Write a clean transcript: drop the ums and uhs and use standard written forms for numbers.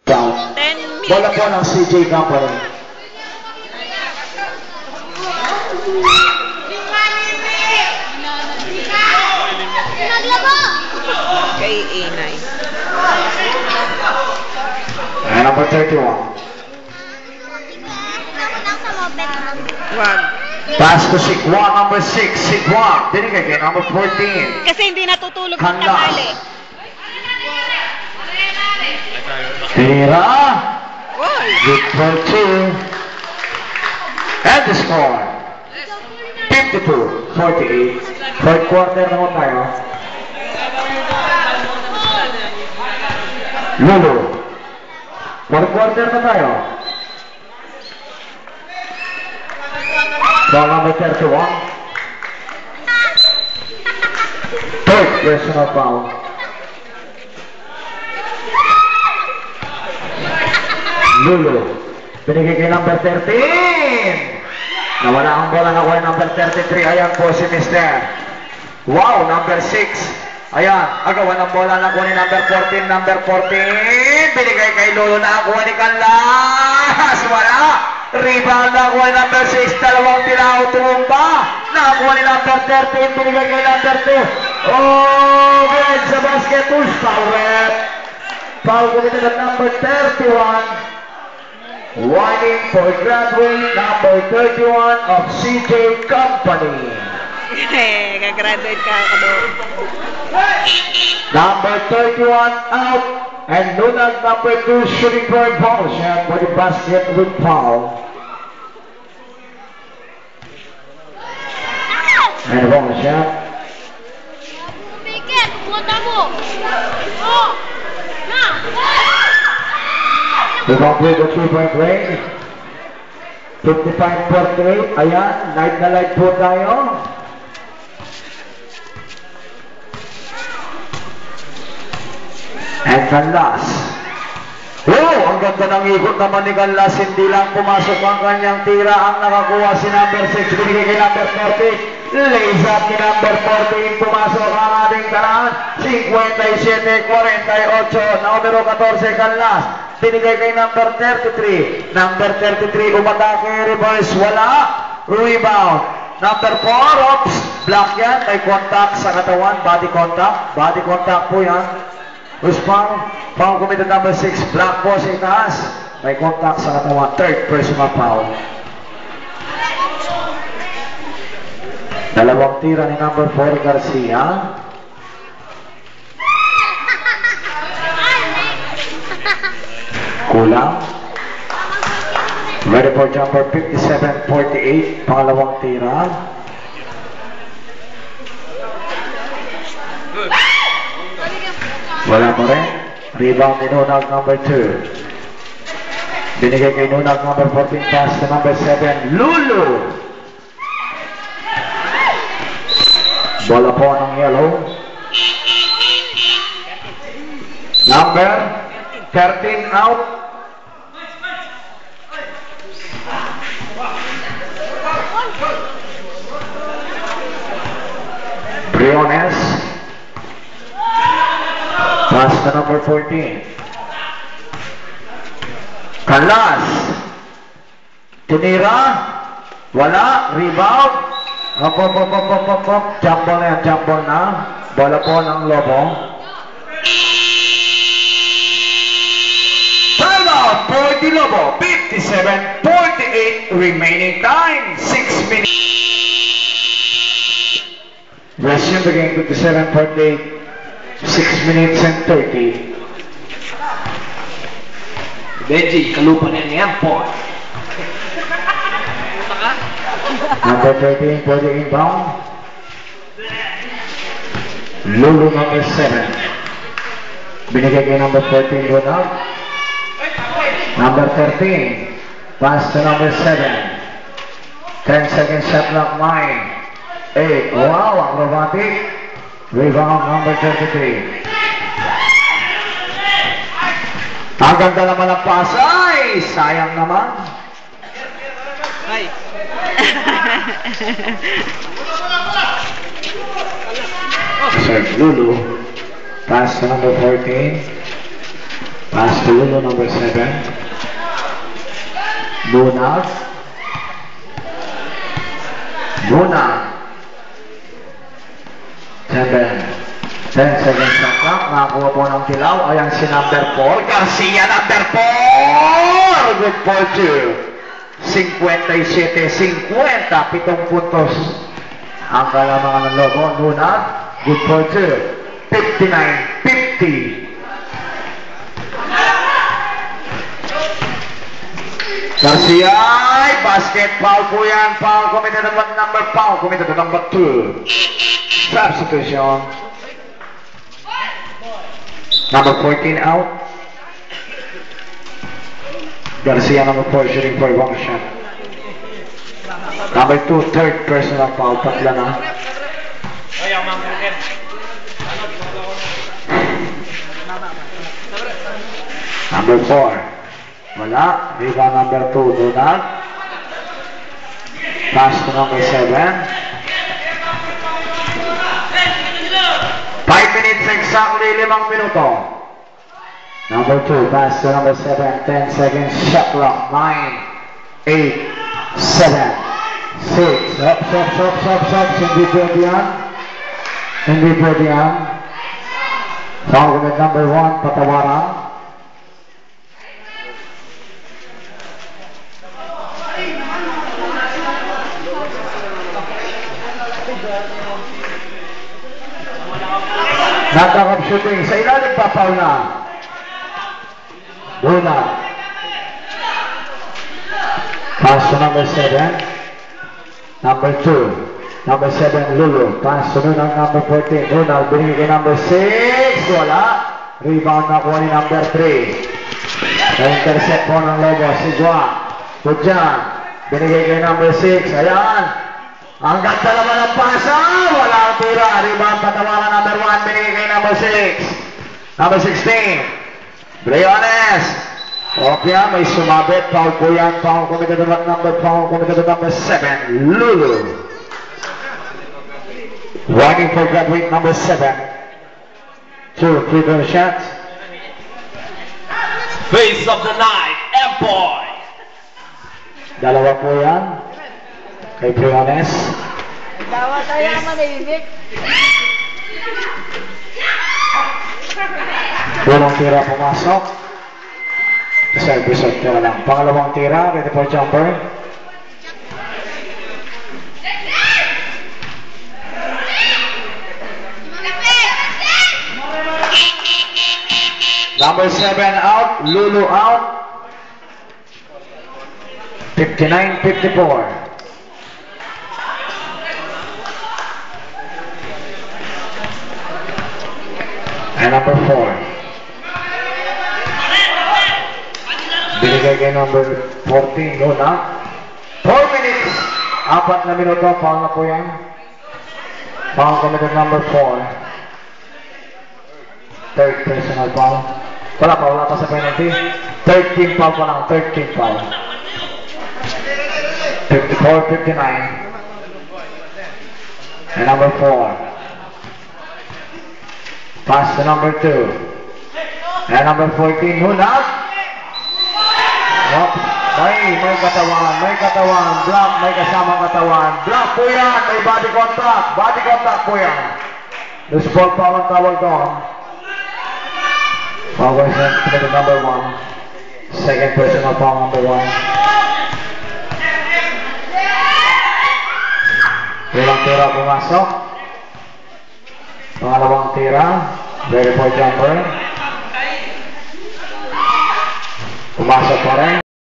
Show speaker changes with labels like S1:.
S1: Down.
S2: 10 minutes.
S1: Bola po ng CJ Company.
S2: Kay A9.
S1: And number 31.
S2: Wag.
S1: Pass to Sigwan, number 6. Sigwan. Binigay kay number 14.
S2: Kasi hindi natutulog ng
S1: Kanlas.
S2: tanghali.
S1: Tira.
S2: Why?
S1: Good for 2. And the score. 52-48. Third quarter naman tayo. Lulu. Fourth quarter na tayo. Ball number 31. Third personal foul. Lulu. Binigay kay number 13. Nawala ang bola na kay number 33. Ayan po si Mr. Wow, number 6. Ayan, agawan ang bola na kuha ni number 14. Number 14. Binigay kay Lulu na kuha ni Kanlas. Wala. Rebound na kuha ni number 6. Dalawang tiraw, tumumba. Nakakuha ni number 13. Binigay kay number 2. Oh, good sa basket. Foul red. Foul committed at number 31. Warning for graduate number 31 of CJ Company.
S2: Gagraduate ka ako doon.
S1: Number 31 out. And Lunag number 2 shooting for a ball shot for the basket with foul. And a ball shot. We complete the 3-point range. 55-48. Ayan, light na light po tayo. And Kanlas. Wow, ang ganda ng ikot naman ni Kanlas. Hindi lang pumasok ang kanyang tira. Ang nakakuha si number 6. Binigay kay number 40. Lays up ni number 14. Pumasok ang ating karaan. 57-48. Numero 14 Kanlas. Binigay kay number 33. Number 33 umatake. Reverse. Wala. Rebound. Number 4. Oops. Block yan. May contact sa katawan. Body contact. Body contact po yan. Who's foul? Foul committed number 6. Black po sa itaas. May contact sa katawan. Third personal foul. Dalawang tira ni number 4 Garcia. Kulang. Ready for jumper 57-48. Pangalawang tira. Wala pa rin. Rebound ni Nunag number 2. Binigay kay Nunag number 14. Pass to number 7. Lulu. Bola po ng yellow. Number 13 out. Briones. Pass to number 14. Kanlas. Tinira. Wala. Rebound. Hop. Jump ball na yan. Jump ball na. Bola po ng Lobo. Time out for the Lobo. 57-48 remaining time. 6 minutes. Resume the game. 57-48. 6 minutes and 30.
S3: Benji, kalupa na yan po.
S1: Number 13 for the inbound. Lulu number 7. Binigay kay number 14 Ronald. Number 13. Pass to number 7. 10 seconds shot clock 9. 8. Wow, acrobatic. Rebound number 33. Ang ganda naman ang pass. Ay, sayang naman.
S2: Ay.
S1: Serve Lulu. Pass to number 14. Pass to Lulu, number 7. Lunag. Lunag. 10 seconds na clock. Nakakuha po ng tilaw. Ayan si number 4. Garcia, number 4! Good for 2. 57-50. 7 puntos. Ang kalamangan ng Lobo. Lunag. Good for 2. 59-50. Garcia, basket foul po yan. Foul committed to number 2. Substitution. Number 14 out. Garcia, number 4, shooting for one shot. Number 2, third personal foul. Tatla na. Number 4. Wala. Rebound number 2, Lunag. Pass to number 7. 5 minutes exactly, 5 minuto. Number 2, pass to number 7, 10 seconds, shot clock, 9, 8, 7, 6, stop, hindi pwede yan. Hindi pwede yan. Foul with number 1, patawaran. Natakap shooting. Sa ilalim pa, foul na. Luna. Pass to number 7. Number 2. Number 7, Lulu. Pass to Luna, number 14. Luna, binigay kay number 6. Wala. Rebound na kuha ni number 3. Na-intercept po ng Lobo. Si Juan. Tudjan. Binigay kay number 6. Ayan. Ang ganda naman ang pasa. Wala ang tira. Rebound, patawaran number 1. Binigay kay number 6. Number 16. Briones. Okay, may sumabit. Foul po yan. Foul committed to number 7. Lulu. Running for graduate number 7. 2 free-throw shots.
S3: Face of the night, M-Boy.
S1: Dalawa po yan. Kay Briones.
S2: Dawa tayo manahimik.
S1: Unang tira pumasok. Service of tira lang. Pangalawang tira, ready for jumper. Number 7 out, Lulu out. 59-54. And number 4. Binigay kay number 14, Luna. 4 minutes. 4 na minuto. Foul na po yan. Foul committed number 4. Third personal foul. Wala pa sa penalty. 13 foul pa lang. 13 foul. 54-59. And number 4. Pass to number 2. And number 14, Hunag. Oh, may katawan. Block, may kasamang katawan. Block po yan, may body contact. Body contact po yan. The sport foul ang tawag doon. Foul to number 1. Second personal foul number 1. Ilang tira pumasok. Pangalawang tira. Ready for jumper. Pumasok pa rin.